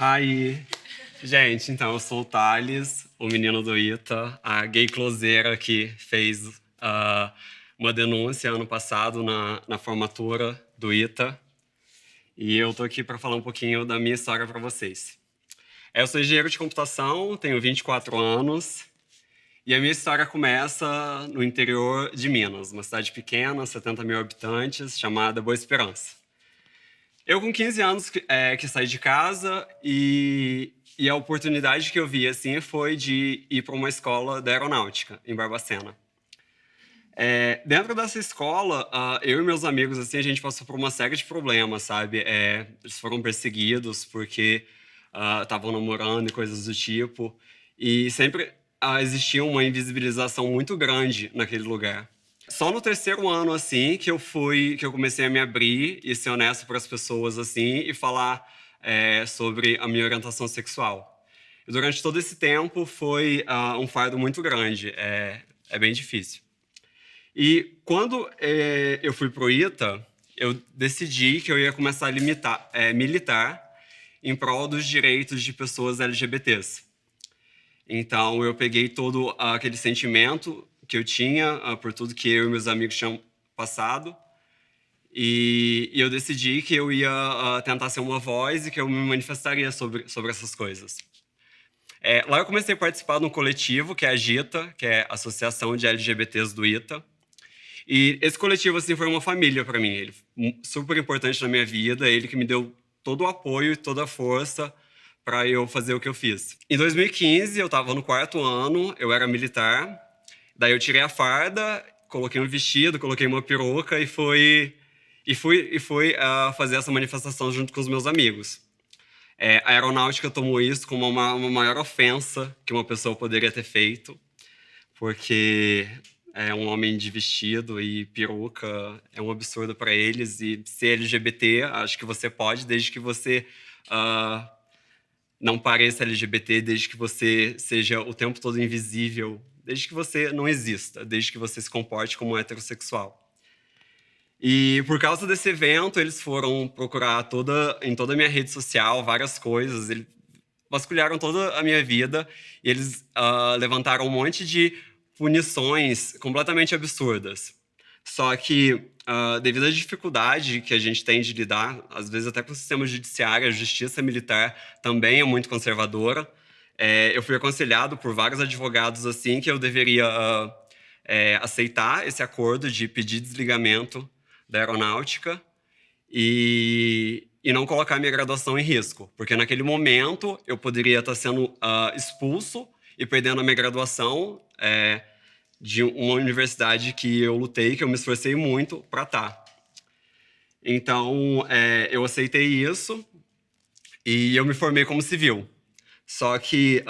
Hi! Gente, então eu sou o Thales, o menino do ITA, a gay closeira que fez uma denúncia ano passado na formatura do ITA. E eu tô aqui para falar um pouquinho da minha história para vocês. Eu sou engenheiro de computação, tenho 24 anos, e a minha história começa no interior de Minas, uma cidade pequena, 70 mil habitantes, chamada Boa Esperança. Eu, com 15 anos, que saí de casa e a oportunidade que eu vi assim, foi de ir para uma escola da aeronáutica, em Barbacena. Dentro dessa escola, eu e meus amigos, assim, a gente passou por uma série de problemas, sabe? Eles foram perseguidos porque estavam namorando e coisas do tipo. E sempre existia uma invisibilização muito grande naquele lugar. Só no terceiro ano, assim, que eu comecei a me abrir e ser honesto para as pessoas, assim, e falar sobre a minha orientação sexual. E durante todo esse tempo foi um fardo muito grande, é bem difícil. E quando eu fui pro ITA, eu decidi que eu ia começar a militar em prol dos direitos de pessoas LGBTs. Então, eu peguei todo aquele sentimento que eu tinha por tudo que eu e meus amigos tinham passado e eu decidi que eu ia tentar ser uma voz e que eu me manifestaria sobre essas coisas. Lá eu comecei a participar de um coletivo, que é a GITA, que é a Associação de LGBTs do ITA. E esse coletivo, assim, foi uma família para mim. Ele super importante na minha vida, ele que me deu todo o apoio e toda a força para eu fazer o que eu fiz. Em 2015, eu estava no quarto ano, eu era militar, daí eu tirei a farda, coloquei um vestido, coloquei uma peruca e fui fazer essa manifestação junto com os meus amigos. A aeronáutica tomou isso como uma maior ofensa que uma pessoa poderia ter feito, porque um homem de vestido e peruca é um absurdo para eles, e ser LGBT, acho que você pode, desde que você não pareça LGBT, desde que você seja o tempo todo invisível, desde que você não exista, desde que você se comporte como um heterossexual. E por causa desse evento, eles foram procurar em toda a minha rede social várias coisas, eles vasculharam toda a minha vida e eles levantaram um monte de punições completamente absurdas. Só que, devido à dificuldade que a gente tem de lidar, às vezes até com o sistema judiciário, a justiça militar também é muito conservadora, eu fui aconselhado por vários advogados assim que eu deveria aceitar esse acordo de pedir desligamento da aeronáutica e não colocar minha graduação em risco, porque naquele momento eu poderia estar sendo expulso e perdendo a minha graduação de uma universidade que eu lutei, que eu me esforcei muito para estar. Então, eu aceitei isso e eu me formei como civil. Só que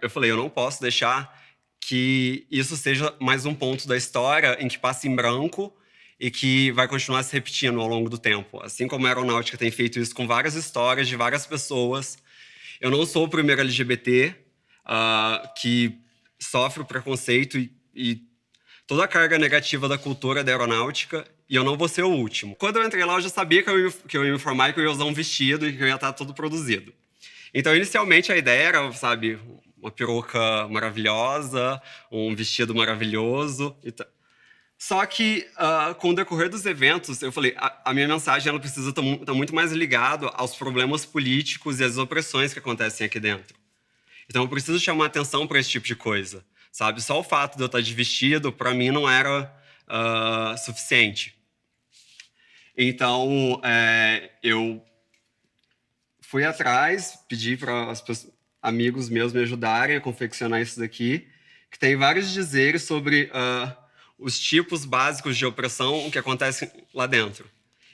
eu falei, eu não posso deixar que isso seja mais um ponto da história em que passa em branco e que vai continuar se repetindo ao longo do tempo. Assim como a aeronáutica tem feito isso com várias histórias de várias pessoas. Eu não sou o primeiro LGBT que sofre o preconceito e toda a carga negativa da cultura da aeronáutica, e eu não vou ser o último. Quando eu entrei lá, eu já sabia que eu ia me formar e que eu ia usar um vestido e que eu ia estar todo produzido. Então, inicialmente, a ideia era, sabe, uma peruca maravilhosa, um vestido maravilhoso. Só que, com o decorrer dos eventos, eu falei, a minha mensagem ela precisa estar muito mais ligada aos problemas políticos e às opressões que acontecem aqui dentro. Então, eu preciso chamar atenção para esse tipo de coisa, sabe? Só o fato de eu estar de vestido, para mim, não era suficiente. Então, eu fui atrás, pedi para amigos meus me ajudarem a confeccionar isso daqui, que tem vários dizeres sobre os tipos básicos de opressão que acontecem lá dentro.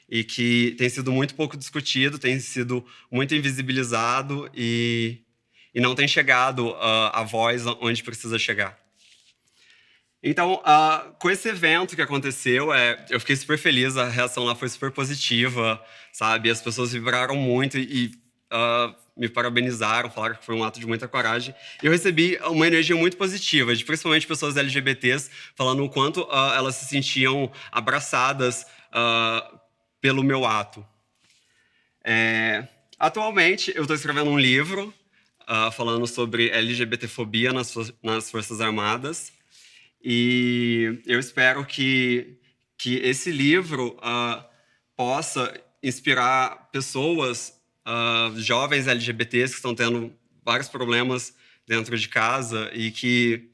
E que tem sido muito pouco discutido, tem sido muito invisibilizado e não tem chegado a voz onde precisa chegar. Então, com esse evento que aconteceu, eu fiquei super feliz, a reação lá foi super positiva, sabe? As pessoas vibraram muito e me parabenizaram, falaram que foi um ato de muita coragem. E eu recebi uma energia muito positiva, de principalmente pessoas LGBTs, falando o quanto elas se sentiam abraçadas pelo meu ato. Atualmente, eu estou escrevendo um livro falando sobre LGBTfobia nas Forças Armadas. E eu espero que esse livro possa inspirar pessoas, jovens LGBTs que estão tendo vários problemas dentro de casa e que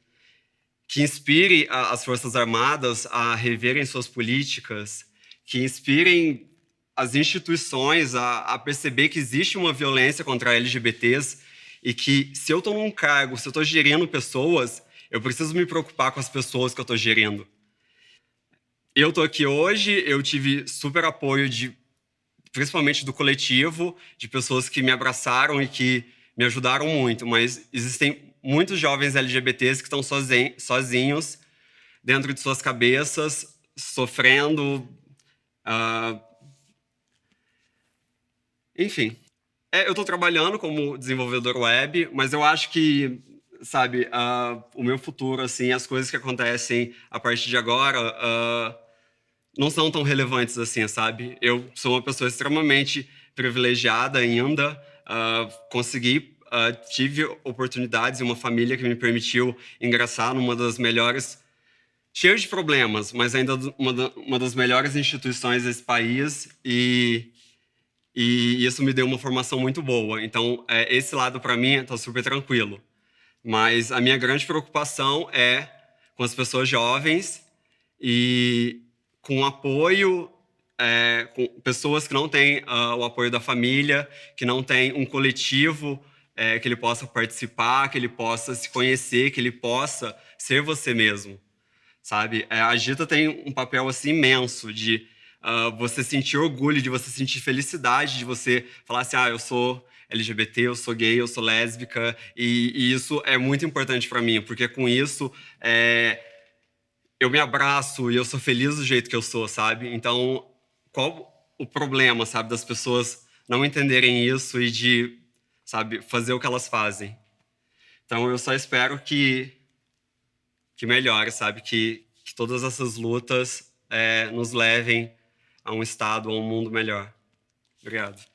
inspire as Forças Armadas a reverem suas políticas, que inspirem as instituições a perceber que existe uma violência contra LGBTs e que se eu estou num cargo, se eu estou gerindo pessoas, eu preciso me preocupar com as pessoas que eu estou gerindo. Eu estou aqui hoje, eu tive super apoio principalmente do coletivo, de pessoas que me abraçaram e que me ajudaram muito, mas existem muitos jovens LGBTs que estão sozinhos dentro de suas cabeças, sofrendo, uh, enfim. Eu estou trabalhando como desenvolvedor web, mas eu acho que, sabe, o meu futuro, assim, as coisas que acontecem a partir de agora, não são tão relevantes assim, sabe? Eu sou uma pessoa extremamente privilegiada ainda, tive oportunidades e uma família que me permitiu ingressar numa das melhores, cheio de problemas, mas ainda uma das melhores instituições desse país e isso me deu uma formação muito boa. Então, esse lado para mim está super tranquilo. Mas a minha grande preocupação é com as pessoas jovens e com apoio, com pessoas que não têm o apoio da família, que não têm um coletivo que ele possa participar, que ele possa se conhecer, que ele possa ser você mesmo, sabe? A Gita tem um papel assim imenso de você sentir orgulho, de você sentir felicidade, de você falar assim, eu sou LGBT, eu sou gay, eu sou lésbica, e isso é muito importante para mim, porque com isso eu me abraço e eu sou feliz do jeito que eu sou, sabe? Então, qual o problema, sabe, das pessoas não entenderem isso e de, sabe, fazer o que elas fazem? Então, eu só espero que melhore, sabe? Que todas essas lutas nos levem a um estado, a um mundo melhor. Obrigado.